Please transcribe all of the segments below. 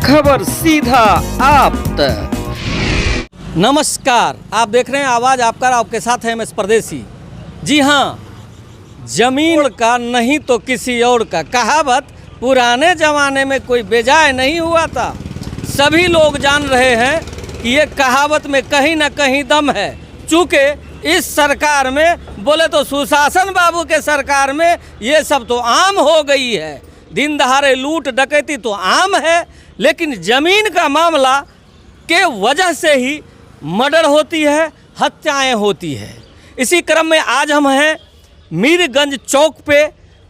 खबर सीधा आप तक। नमस्कार, आप देख रहे हैं आवाज़ आपका, आपके साथ है एमएस परदेसी। जी हाँ, जमीन का नहीं तो किसी और का कहावत पुराने ज़माने में कोई बेजाय नहीं हुआ था। सभी लोग जान रहे हैं कि ये कहावत में कहीं ना कहीं दम है। चूँकि इस सरकार में बोले तो सुशासन बाबू के सरकार में ये सब तो आम हो गई है। दिन दहाड़े लूट डकैती तो आम है, लेकिन ज़मीन का मामला के वजह से ही मर्डर होती है, हत्याएं होती है। इसी क्रम में आज हम हैं मीरगंज चौक पे।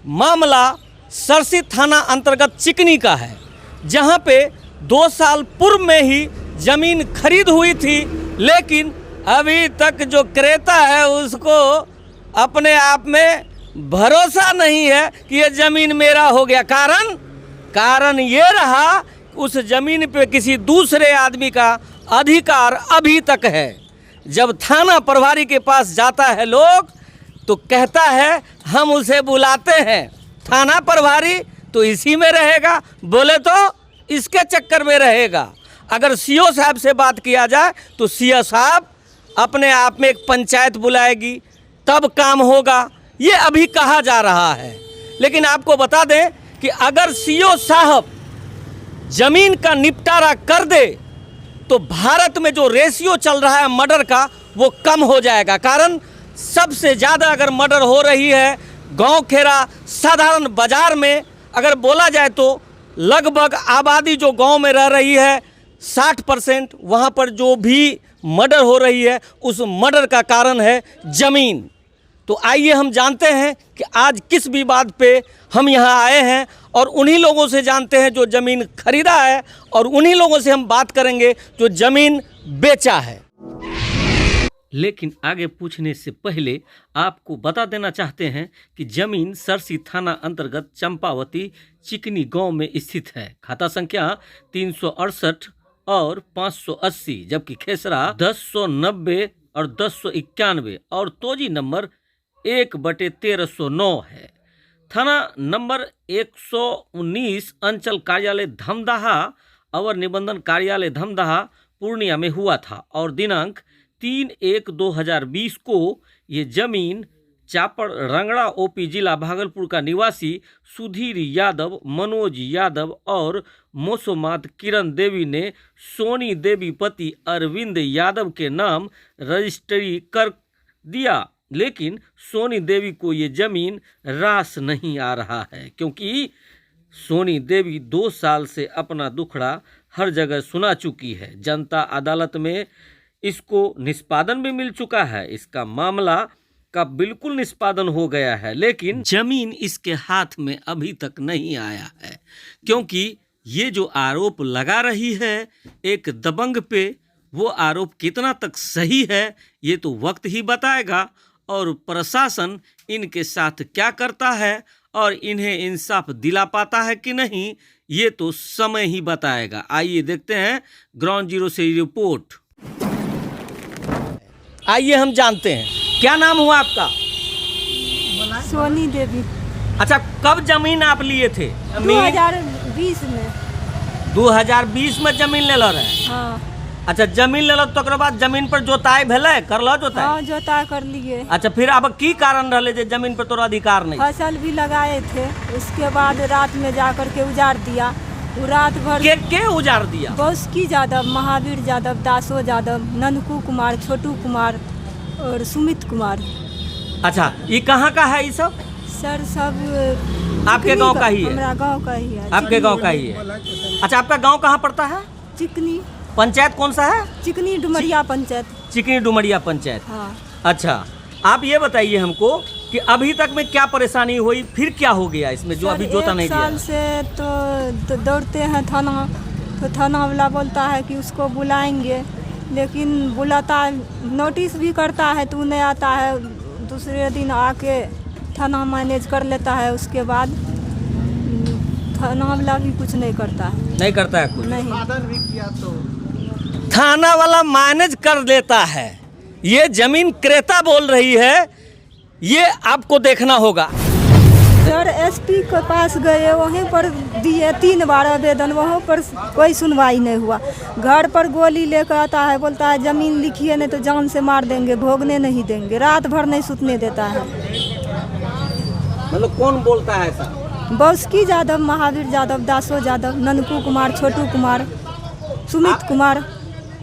मामला सरसी थाना अंतर्गत चिकनी का है, जहां पे 2 साल पूर्व में ही ज़मीन खरीद हुई थी, लेकिन अभी तक जो क्रेता है उसको अपने आप में भरोसा नहीं है कि ये ज़मीन मेरा हो गया। कारण ये रहा, उस ज़मीन पे किसी दूसरे आदमी का अधिकार अभी तक है। जब थाना प्रभारी के पास जाता है लोग तो कहता है हम उसे बुलाते हैं। थाना प्रभारी तो इसी में रहेगा, बोले तो इसके चक्कर में रहेगा। अगर सीओ साहब से बात किया जाए तो सीओ साहब अपने आप में एक पंचायत बुलाएगी, तब काम होगा, ये अभी कहा जा रहा है। लेकिन आपको बता दें कि अगर सीओ साहब ज़मीन का निपटारा कर दे तो भारत में जो रेशियो चल रहा है मर्डर का वो कम हो जाएगा। कारण सबसे ज़्यादा अगर मर्डर हो रही है गांव खेरा साधारण बाज़ार में, अगर बोला जाए तो लगभग आबादी जो गांव में रह रही है 60%, वहाँ पर जो भी मर्डर हो रही है उस मर्डर का कारण है ज़मीन। तो आइए हम जानते हैं कि आज किस विवाद पे हम यहाँ आए हैं और उन्हीं लोगों से जानते हैं जो ज़मीन खरीदा है, और उन्हीं लोगों से हम बात करेंगे जो ज़मीन बेचा है। लेकिन आगे पूछने से पहले आपको बता देना चाहते हैं कि ज़मीन सरसी थाना अंतर्गत चंपावती चिकनी गांव में स्थित है। खाता संख्या 368 और 580, जबकि खेसरा 1090 और 1091 और तोजी नंबर 1/1309 है। थाना नंबर 119 अंचल कार्यालय धमदाहा अवर निबंधन कार्यालय धमदाहा पूर्णिया में हुआ था और दिनांक 3/1/2020 को ये जमीन चापड़ रंगड़ा ओपी जिला भागलपुर का निवासी सुधीर यादव, मनोज यादव और मोसोमात किरण देवी ने सोनी देवी पति अरविंद यादव के नाम रजिस्ट्री कर दिया। लेकिन सोनी देवी को ये जमीन रास नहीं आ रहा है, क्योंकि सोनी देवी 2 साल से अपना दुखड़ा हर जगह सुना चुकी है। जनता अदालत में इसको निष्पादन भी मिल चुका है, इसका मामला का बिल्कुल निष्पादन हो गया है, लेकिन जमीन इसके हाथ में अभी तक नहीं आया है। क्योंकि ये जो आरोप लगा रही है एक दबंग पे, वो आरोप कितना तक सही है ये तो वक्त ही बताएगा, और प्रशासन इनके साथ क्या करता है और इन्हें इंसाफ दिला पाता है कि नहीं ये तो समय ही बताएगा। आइए देखते हैं ग्राउंड जीरो से रिपोर्ट। आइए हम जानते हैं, क्या नाम हुआ आपका? सोनी देवी। अच्छा, कब जमीन आप लिए थे? 2020 में। 2020 में जमीन ले लो रहे? हाँ। अच्छा, जमीन ले लो तो बाद जमीन पर जोताई भेले? कर लो जोताई? हाँ, जोताई कर लिए। अच्छा, फिर अब की कारण रहे जे जमीन पर तोरा अधिकार नहीं? फसल भी लगाए थे, उसके बाद रात में जाकर के उजाड़ दिया। वो रात भर के उजाड़ दिया? बौस्की यादव, महावीर यादव, दासो यादव, ननकू कुमार, छोटू कुमार और सुमित कुमार। अच्छा, ये कहाँ का है ये सब? सर सब आपके गांव का ही है? हमारा गांव का ही है। आपके गांव का ही है? अच्छा, आपका गांव कहाँ पड़ता है? चिकनी। पंचायत कौन सा है? चिकनी डुमरिया पंचायत। चिकनी डुमरिया पंचायत। हाँ। अच्छा, आप ये बताइए हमको कि अभी तक में क्या परेशानी हुई, फिर क्या हो गया इसमें जो अभी जोता नहीं दिया? 1 साल से तो दौड़ते हैं थाना, तो थाना वाला बोलता है कि उसको बुलाएंगे, लेकिन बुलाता नोटिस भी करता है तो नहीं आता है। दूसरे दिन आके थाना मैनेज कर लेता है, उसके बाद थाना वाला भी कुछ नहीं करता है। नहीं करता है कुछ? नहीं। थाना वाला मैनेज कर लेता है, ये जमीन क्रेता बोल रही है, ये आपको देखना होगा। सर एसपी के पास गए, वहीं पर दिए 3 बार आवेदन, वहाँ पर कोई सुनवाई नहीं हुआ। घर पर गोली लेकर आता है, बोलता है ज़मीन लिखिए नहीं तो जान से मार देंगे, भोगने नहीं देंगे, रात भर नहीं सुतने देता है। मतलब कौन बोलता है ऐसा? बौस्की यादव, महावीर यादव, दासो यादव, ननकू कुमार, छोटू कुमार, सुमित कुमार।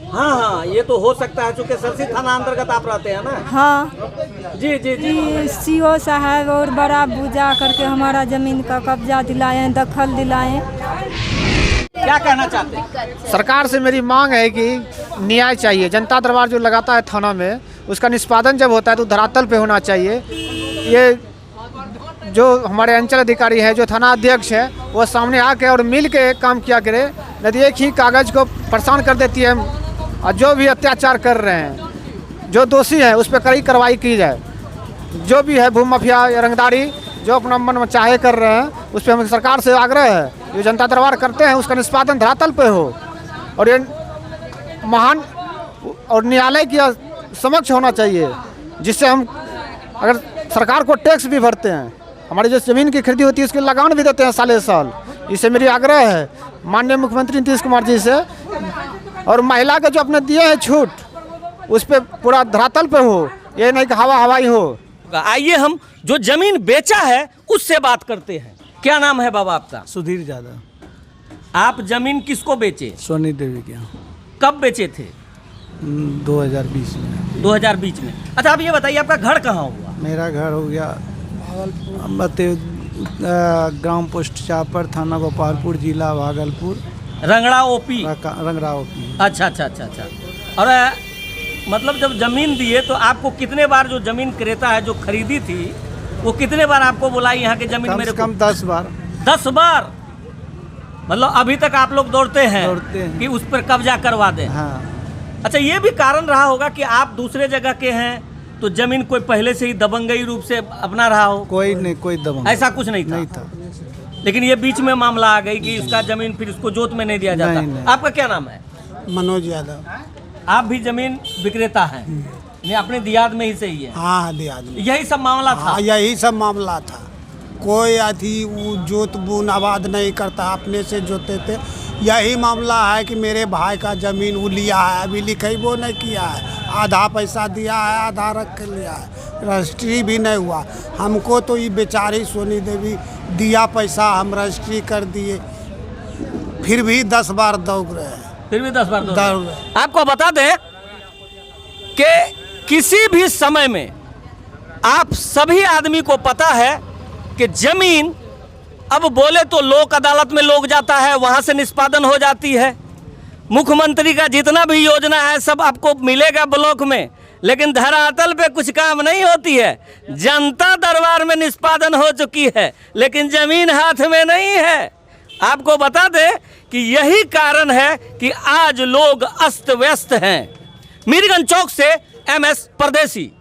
हाँ हाँ, ये तो हो सकता है क्योंकि सरसी थाना अंतर्गत आप रहते हैं ना। हाँ जी जी जी। सीओ साहब और बड़ा बुझा करके हमारा ज़मीन का कब्जा दिलाए, दखल दिलाए। क्या कहना चाहते हैं? सरकार से मेरी मांग है कि न्याय चाहिए। जनता दरबार जो लगाता है थाना में, उसका निष्पादन जब होता है तो धरातल पे होना चाहिए। ये जो हमारे अंचल अधिकारी है, जो थाना अध्यक्ष है, वो सामने आके और मिल के काम किया करे। नहीं एक ही कागज़ को परेशान कर देती है। और जो भी अत्याचार कर रहे हैं, जो दोषी है, उस पर कड़ी कार्रवाई की जाए। जो भी है भूमि माफिया या रंगदारी जो अपना मन में चाहे कर रहे हैं, उस पर हमें सरकार से आग्रह है, जो जनता दरबार करते हैं उसका निष्पादन धरातल पे हो। और ये महान और न्यायालय की समक्ष होना चाहिए, जिससे हम अगर सरकार को टैक्स भी भरते हैं, हमारी जो ज़मीन की खरीदी होती है उसकी लगान भी देते हैं साले साल। इससे मेरी आग्रह है माननीय मुख्यमंत्री नीतीश कुमार जी से, और महिला के जो अपने दिए हैं छूट, उस पर पूरा धरातल पे हो, ये नहीं कि हवा हवाई हो। आइए हम जो जमीन बेचा है उससे बात करते हैं। क्या नाम है बाबा आपका? सुधीर यादव। आप जमीन किसको बेचे? सोनी देवी के यहाँ कब बेचे थे? 2020 में। 2020 में। अच्छा आप ये बताइए आपका घर कहाँ हुआ? मेरा घर हो गया ग्राम पोस्ट चापर, थाना गोपालपुर, जिला भागलपुर, रंगड़ा ओपी। रंगरा ओपी। अच्छा अच्छा अच्छा अच्छा। और मतलब जब जमीन दिए तो आपको कितने बार जो जमीन क्रेता है जो खरीदी थी, वो कितने बार आपको बुलाई यहाँ के जमीन मेरे को? कम 10 बार। 10 बार? मतलब अभी तक आप लोग दौड़ते हैं कि उस पर कब्जा करवा दें? हाँ। अच्छा ये भी कारण रहा होगा कि आप दूसरे जगह के हैं तो जमीन कोई पहले से ही दबंगई रूप से अपना रहा हो? कोई नहीं, कोई दबंग ऐसा कुछ नहीं था? नहीं था। लेकिन ये बीच में मामला आ गई कि उसका जमीन फिर उसको जोत में नहीं दिया जाता। नहीं। आपका क्या नाम है? मनोज यादव। आप भी जमीन विक्रेता हैं? नहीं, अपने दियाद में ही से ही है? हाँ दियाद में। यही सब मामला था? हाँ यही सब मामला था। कोई अथी वो जोत बून आबाद नहीं करता, अपने से जोते थे। यही मामला है कि मेरे भाई का ज़मीन वो लिया है, अभी लिखेबो नहीं किया है, आधा पैसा दिया है, आधा रख के लिया है, रजिस्ट्री भी नहीं हुआ। हमको तो ये बेचारी सोनी देवी दिया पैसा, हम रजिस्ट्री कर दिए, फिर भी 10 बार दौड़ रहे हैं। फिर भी 10 बार दौड़ रहे हैं। आपको बता दें कि किसी भी समय में आप सभी आदमी को पता है कि जमीन अब बोले तो लोक अदालत में लोग जाता है, वहां से निष्पादन हो जाती है। मुख्यमंत्री का जितना भी योजना है सब आपको मिलेगा ब्लॉक में, लेकिन धरातल पे कुछ काम नहीं होती है। जनता दरबार में निष्पादन हो चुकी है, लेकिन जमीन हाथ में नहीं है। आपको बता दें कि यही कारण है कि आज लोग अस्त व्यस्त हैं। मीरगंज चौक से MS परदेसी।